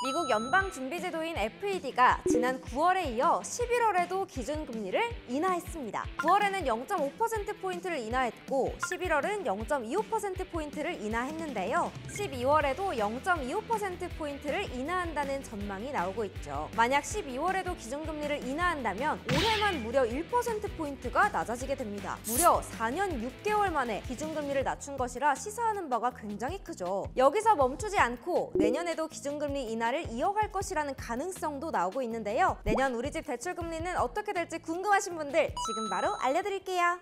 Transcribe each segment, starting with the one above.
미국 연방준비제도인 FED가 지난 9월에 이어 11월에도 기준금리를 인하했습니다. 9월에는 0.5%포인트를 인하했고 11월은 0.25%포인트를 인하했는데요. 12월에도 0.25%포인트를 인하한다는 전망이 나오고 있죠. 만약 12월에도 기준금리를 인하한다면 올해만 무려 1%포인트가 낮아지게 됩니다. 무려 4년 6개월 만에 기준금리를 낮춘 것이라 시사하는 바가 굉장히 크죠. 여기서 멈추지 않고 내년에도 기준금리 인하를 이어갈 것이라는 가능성도 나오고 있는데요. 내년 우리 집 대출금리는 어떻게 될지 궁금하신 분들 지금 바로 알려드릴게요.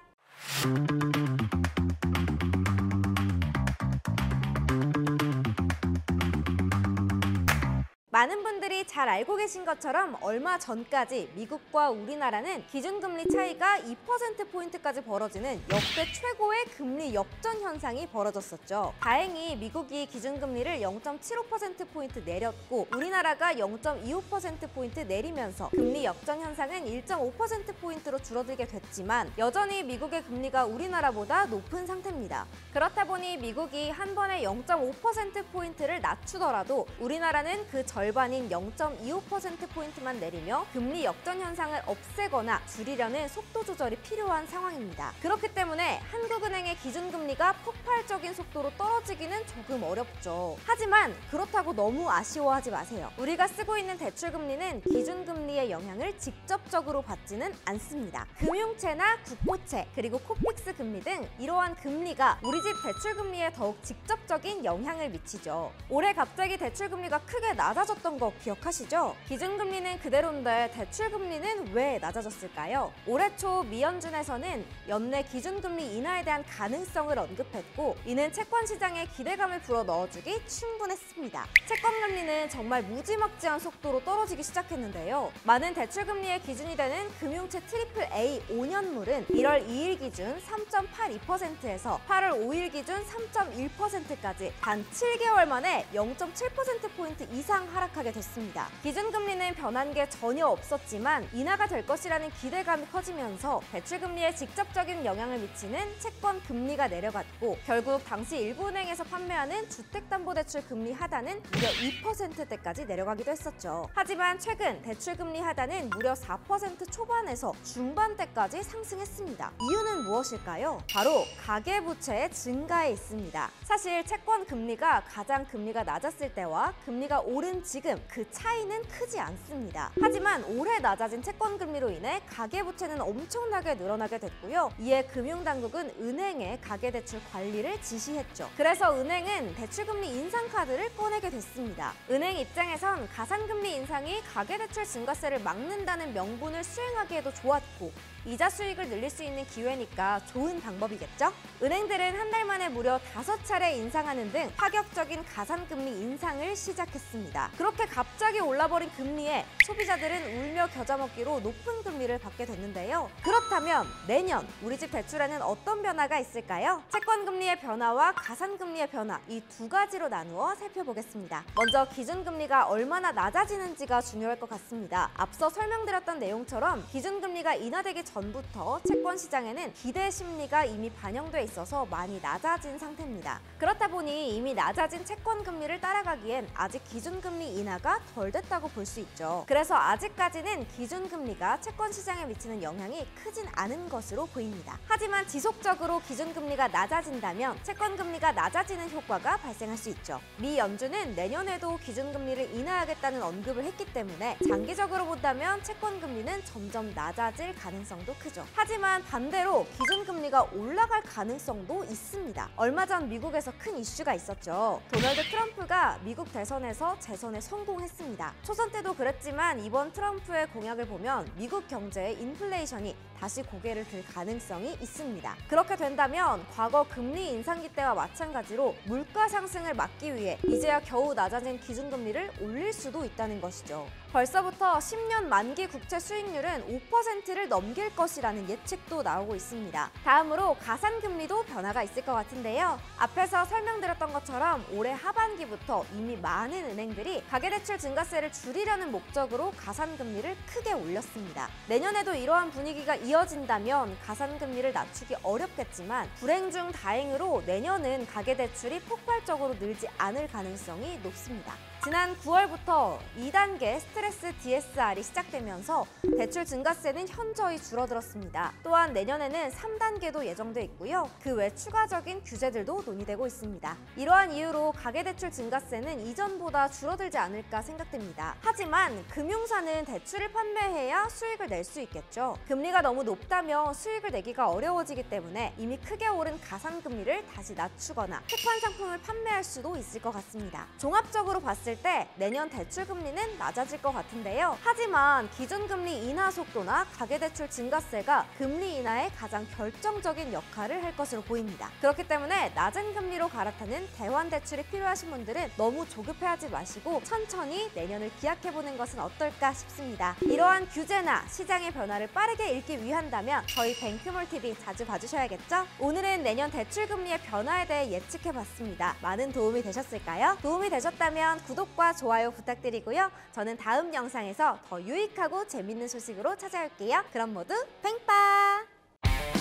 많은 분들이 잘 알고 계신 것처럼 얼마 전까지 미국과 우리나라는 기준금리 차이가 2%포인트까지 벌어지는 역대 최고의 금리 역전 현상이 벌어졌었죠. 다행히 미국이 기준금리를 0.75%포인트 내렸고 우리나라가 0.25%포인트 내리면서 금리 역전 현상은 1.5%포인트로 줄어들게 됐지만 여전히 미국의 금리가 우리나라보다 높은 상태입니다. 그렇다 보니 미국이 한 번에 0.5%포인트를 낮추더라도 우리나라는 그 절반인 0.25%포인트만 내리며 금리 역전 현상을 없애거나 줄이려는 속도 조절이 필요한 상황입니다. 그렇기 때문에 한국은행의 기준금리가 폭발적인 속도로 떨어지기는 조금 어렵죠. 하지만 그렇다고 너무 아쉬워하지 마세요. 우리가 쓰고 있는 대출금리는 기준금리의 영향을 직접적으로 받지는 않습니다. 금융채나 국고채, 그리고 코픽스 금리 등 이러한 금리가 우리 집 대출금리에 더욱 직접적인 영향을 미치죠. 올해 갑자기 대출금리가 크게 낮아졌던 거 기억하시죠? 기준금리는 그대로인데 대출금리는 왜 낮아졌을까요? 올해 초 미연준에서는 연내 기준금리 인하에 대한 가능성을 언급했고 이는 채권시장에 기대감을 불어넣어주기 충분했습니다. 채권금리는 정말 무지막지한 속도로 떨어지기 시작했는데요. 많은 대출금리의 기준이 되는 금융채 AAA 5년물은 1월 2일 기준 3.82%에서 8월 5일 기준 3.1%까지 단 7개월 만에 0.7%포인트 이상 하락하게 됐습니다. 기준금리는 변한 게 전혀 없었지만 인하가 될 것이라는 기대감이 커지면서 대출금리에 직접적인 영향을 미치는 채권금리가 내려갔고 결국 당시 일부은행에서 판매하는 주택담보대출 금리 하단은 무려 2%대까지 내려가기도 했었죠. 하지만 최근 대출금리 하단은 무려 4% 초반에서 중반대까지 상승했습니다. 이유는 무엇일까요? 바로 가계부채의 증가에 있습니다. 사실 채권금리가 가장 금리가 낮았을 때와 금리가 오른 지금 그 차이는 크지 않습니다. 하지만 올해 낮아진 채권금리로 인해 가계부채는 엄청나게 늘어나게 됐고요. 이에 금융당국은 은행에 가계대출 관리를 지시했죠. 그래서 은행은 대출금리 인상카드를 꺼내게 됐습니다. 은행 입장에선 가산금리 인상이 가계대출 증가세를 막는다는 명분을 수행하기에도 좋았고 이자 수익을 늘릴 수 있는 기회니까 좋은 방법이겠죠? 은행들은 한 달 만에 무려 5차례 인상하는 등 파격적인 가산금리 인상을 시작했습니다. 그렇게 갑자기 올라버린 금리에 소비자들은 울며 겨자 먹기로 높은 금리를 받게 됐는데요. 그렇다면 내년 우리 집 대출에는 어떤 변화가 있을까요? 채권금리의 변화와 가산금리의 변화 이 두 가지로 나누어 살펴보겠습니다. 먼저 기준금리가 얼마나 낮아지는지가 중요할 것 같습니다. 앞서 설명드렸던 내용처럼 기준금리가 인하되기 전부터 채권시장에는 기대 심리가 이미 반영돼 있어서 많이 낮아진 상태입니다. 그렇다 보니 이미 낮아진 채권금리를 따라가기엔 아직 기준금리 인하가 덜 됐다고 볼 수 있죠. 그래서 아직까지는 기준금리가 채권시장에 미치는 영향이 크진 않은 것으로 보입니다. 하지만 지속적으로 기준금리가 낮아진다면 채권금리가 낮아지는 효과가 발생할 수 있죠. 미 연준은 내년에도 기준금리를 인하하겠다는 언급을 했기 때문에 장기적으로 본다면 채권금리는 점점 낮아질 가능성도 크죠. 하지만 반대로 기준금리가 올라갈 가능성도 있습니다. 얼마 전 미국에서 큰 이슈가 있었죠. 도널드 트럼프가 미국 대선에서 재선에 성공했습니다. 초선 때도 그랬지만 이번 트럼프의 공약을 보면 미국 경제의 인플레이션이 다시 고개를 들 가능성이 있습니다. 그렇게 된다면 과거 금리 인상기 때와 마찬가지로 물가 상승을 막기 위해 이제야 겨우 낮아진 기준금리를 올릴 수도 있다는 것이죠. 벌써부터 10년 만기 국채 수익률은 5%를 넘길 것이라는 예측도 나오고 있습니다. 다음으로 가산금리도 변화가 있을 것 같은데요. 앞에서 설명드렸던 것처럼 올해 하반기부터 이미 많은 은행들이 가계대출 증가세를 줄이려는 목적으로 가산금리를 크게 올렸습니다. 내년에도 이러한 분위기가 이어진다면 가산금리를 낮추기 어렵겠지만 불행 중 다행으로 내년은 가계대출이 폭발적으로 늘지 않을 가능성이 높습니다. 지난 9월부터 2단계 스트레스 DSR이 시작되면서 대출 증가세는 현저히 줄어들었습니다. 또한 내년에는 3단계도 예정돼 있고요. 그 외 추가적인 규제들도 논의되고 있습니다. 이러한 이유로 가계대출 증가세는 이전보다 줄어들지 않을까 생각됩니다. 하지만 금융사는 대출을 판매해야 수익을 낼 수 있겠죠. 금리가 너무 높다면 수익을 내기가 어려워지기 때문에 이미 크게 오른 가산금리를 다시 낮추거나 특판 상품을 판매할 수도 있을 것 같습니다. 종합적으로 봤을 때 내년 대출 금리는 낮아질 것 같은데요. 하지만 기준금리 인하 속도나 가계대출 증가세가 금리 인하에 가장 결정적인 역할을 할 것으로 보입니다. 그렇기 때문에 낮은 금리로 갈아타는 대환대출이 필요하신 분들은 너무 조급해하지 마시고 천천히 내년을 기약해보는 것은 어떨까 싶습니다. 이러한 규제나 시장의 변화를 빠르게 읽기 위한다면 저희 뱅크몰TV 자주 봐주셔야겠죠? 오늘은 내년 대출 금리의 변화에 대해 예측해봤습니다. 많은 도움이 되셨을까요? 도움이 되셨다면 구독과 좋아요 부탁드리고요. 저는 다음 영상에서 더 유익하고 재밌는 소식으로 찾아올게요. 그럼 모두 뱅빠!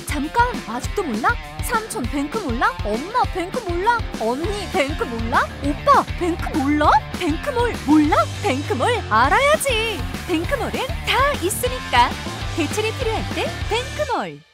잠깐, 아직도 몰라? 삼촌 뱅크 몰라? 엄마 뱅크 몰라? 언니 뱅크 몰라? 오빠 뱅크 몰라? 뱅크몰 몰라? 뱅크몰 알아야지. 뱅크몰은 다 있으니까. 대출이 필요할 땐 뱅크몰.